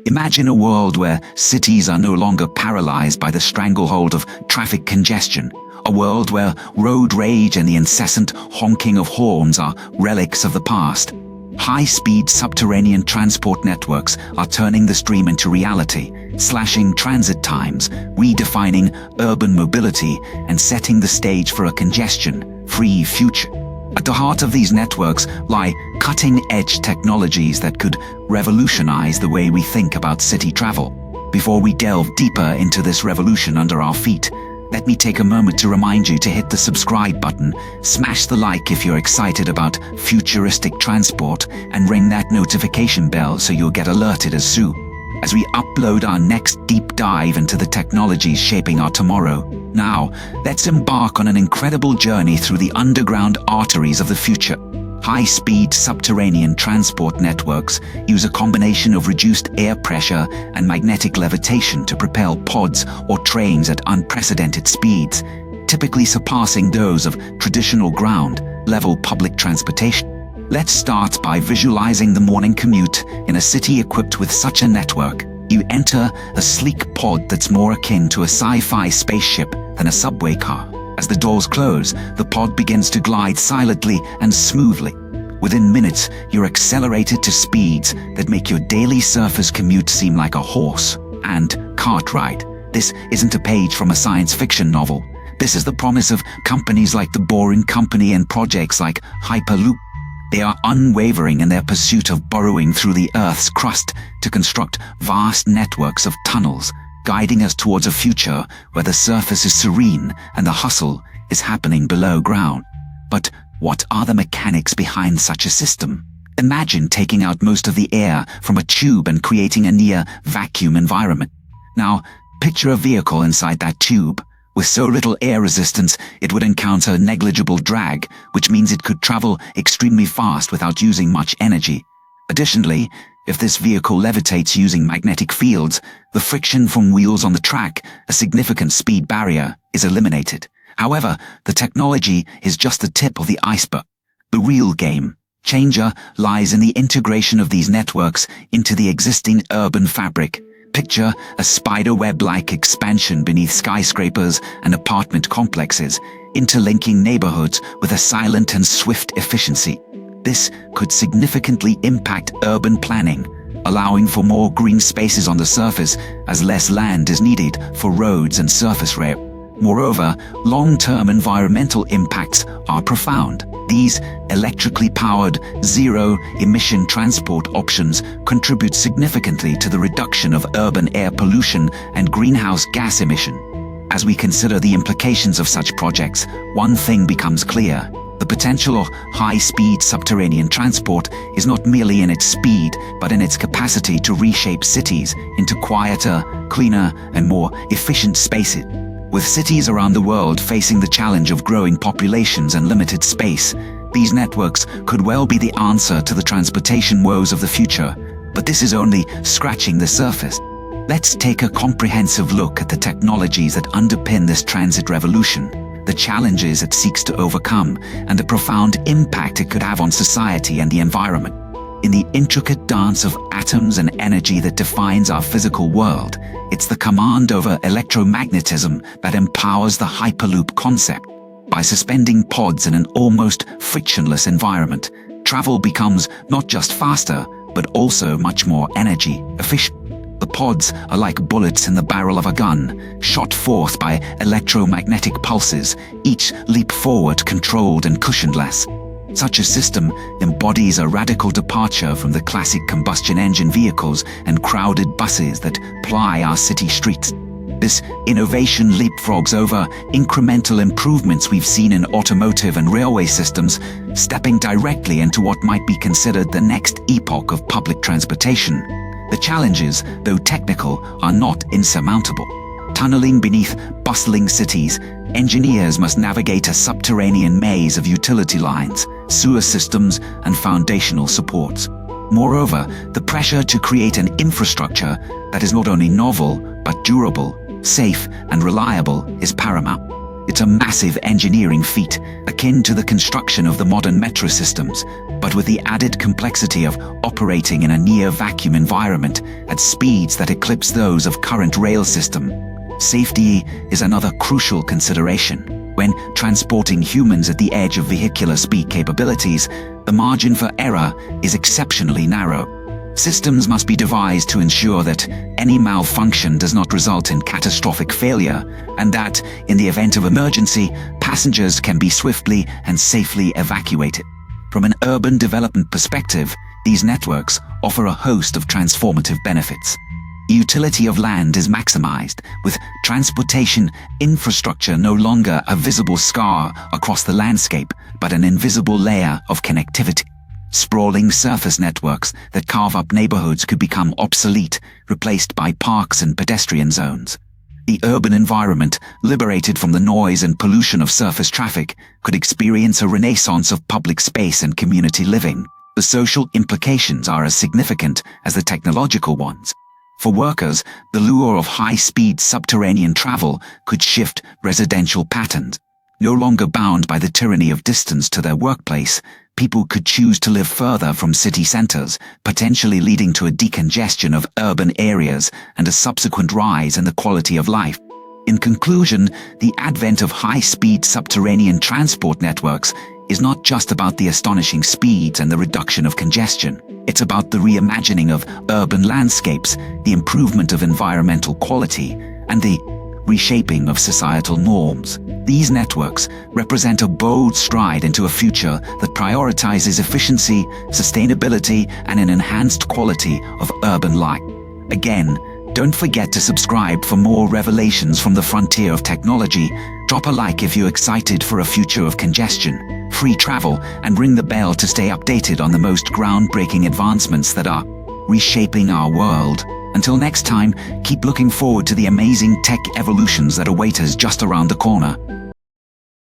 Imagine a world where cities are no longer paralyzed by the stranglehold of traffic congestion, a world where road rage and the incessant honking of horns are relics of the past. High-speed subterranean transport networks are turning the stream into reality, slashing transit times, redefining urban mobility, and setting the stage for a congestion-free future. At the heart of these networks lie cutting-edge technologies that could revolutionize the way we think about city travel. Before we delve deeper into this revolution under our feet, let me take a moment to remind you to hit the subscribe button, smash the like if you're excited about futuristic transport, and ring that notification bell so you'll get alerted as soon as we upload our next deep dive into the technologies shaping our tomorrow. Now, let's embark on an incredible journey through the underground arteries of the future. High-speed subterranean transport networks use a combination of reduced air pressure and magnetic levitation to propel pods or trains at unprecedented speeds, typically surpassing those of traditional ground-level public transportation. Let's start by visualizing the morning commute in a city equipped with such a network. You enter a sleek pod that's more akin to a sci-fi spaceship than a subway car. As the doors close, the pod begins to glide silently and smoothly. Within minutes, you're accelerated to speeds that make your daily surface commute seem like a horse and cart ride. This isn't a page from a science fiction novel. This is the promise of companies like the Boring Company and projects like Hyperloop. They are unwavering in their pursuit of burrowing through the Earth's crust to construct vast networks of tunnels, guiding us towards a future where the surface is serene and the hustle is happening below ground. But what are the mechanics behind such a system? Imagine taking out most of the air from a tube and creating a near-vacuum environment. Now, picture a vehicle inside that tube. With so little air resistance, it would encounter negligible drag, which means it could travel extremely fast without using much energy. Additionally, if this vehicle levitates using magnetic fields, the friction from wheels on the track, a significant speed barrier, is eliminated. However, the technology is just the tip of the iceberg. The real game changer lies in the integration of these networks into the existing urban fabric. Picture a spiderweb-like expansion beneath skyscrapers and apartment complexes, interlinking neighborhoods with a silent and swift efficiency. This could significantly impact urban planning, allowing for more green spaces on the surface as less land is needed for roads and surface rail. Moreover, long-term environmental impacts are profound. These electrically powered, zero-emission transport options contribute significantly to the reduction of urban air pollution and greenhouse gas emission. As we consider the implications of such projects, one thing becomes clear. The potential of high-speed subterranean transport is not merely in its speed, but in its capacity to reshape cities into quieter, cleaner, and more efficient spaces. With cities around the world facing the challenge of growing populations and limited space, these networks could well be the answer to the transportation woes of the future. But this is only scratching the surface. Let's take a comprehensive look at the technologies that underpin this transit revolution, the challenges it seeks to overcome, and the profound impact it could have on society and the environment. In the intricate dance of atoms and energy that defines our physical world, it's the command over electromagnetism that empowers the Hyperloop concept. By suspending pods in an almost frictionless environment, travel becomes not just faster, but also much more energy efficient. The pods are like bullets in the barrel of a gun, shot forth by electromagnetic pulses, each leap forward controlled and cushionless. Such a system embodies a radical departure from the classic combustion engine vehicles and crowded buses that ply our city streets. This innovation leapfrogs over incremental improvements we've seen in automotive and railway systems, stepping directly into what might be considered the next epoch of public transportation. The challenges, though technical, are not insurmountable. Tunneling beneath bustling cities, engineers must navigate a subterranean maze of utility lines, sewer systems, and foundational supports. Moreover, the pressure to create an infrastructure that is not only novel, but durable, safe, and reliable is paramount. It's a massive engineering feat, akin to the construction of the modern metro systems, but with the added complexity of operating in a near-vacuum environment at speeds that eclipse those of current rail system. Safety is another crucial consideration. When transporting humans at the edge of vehicular speed capabilities, the margin for error is exceptionally narrow. Systems must be devised to ensure that any malfunction does not result in catastrophic failure, and that, in the event of emergency, passengers can be swiftly and safely evacuated. From an urban development perspective, these networks offer a host of transformative benefits. Utility of land is maximized, with transportation infrastructure no longer a visible scar across the landscape, but an invisible layer of connectivity. Sprawling surface networks that carve up neighborhoods could become obsolete, replaced by parks and pedestrian zones. The urban environment, liberated from the noise and pollution of surface traffic, could experience a renaissance of public space and community living. The social implications are as significant as the technological ones. For workers, the lure of high-speed subterranean travel could shift residential patterns. No longer bound by the tyranny of distance to their workplace, people could choose to live further from city centers, potentially leading to a decongestion of urban areas and a subsequent rise in the quality of life. In conclusion, the advent of high-speed subterranean transport networks is not just about the astonishing speeds and the reduction of congestion. It's about the reimagining of urban landscapes, the improvement of environmental quality, and the reshaping of societal norms. These networks represent a bold stride into a future that prioritizes efficiency, sustainability, and an enhanced quality of urban life. Again, don't forget to subscribe for more revelations from the frontier of technology. Drop a like if you're excited for a future of congestion-free travel, and ring the bell to stay updated on the most groundbreaking advancements that are reshaping our world. Until next time, keep looking forward to the amazing tech evolutions that await us just around the corner.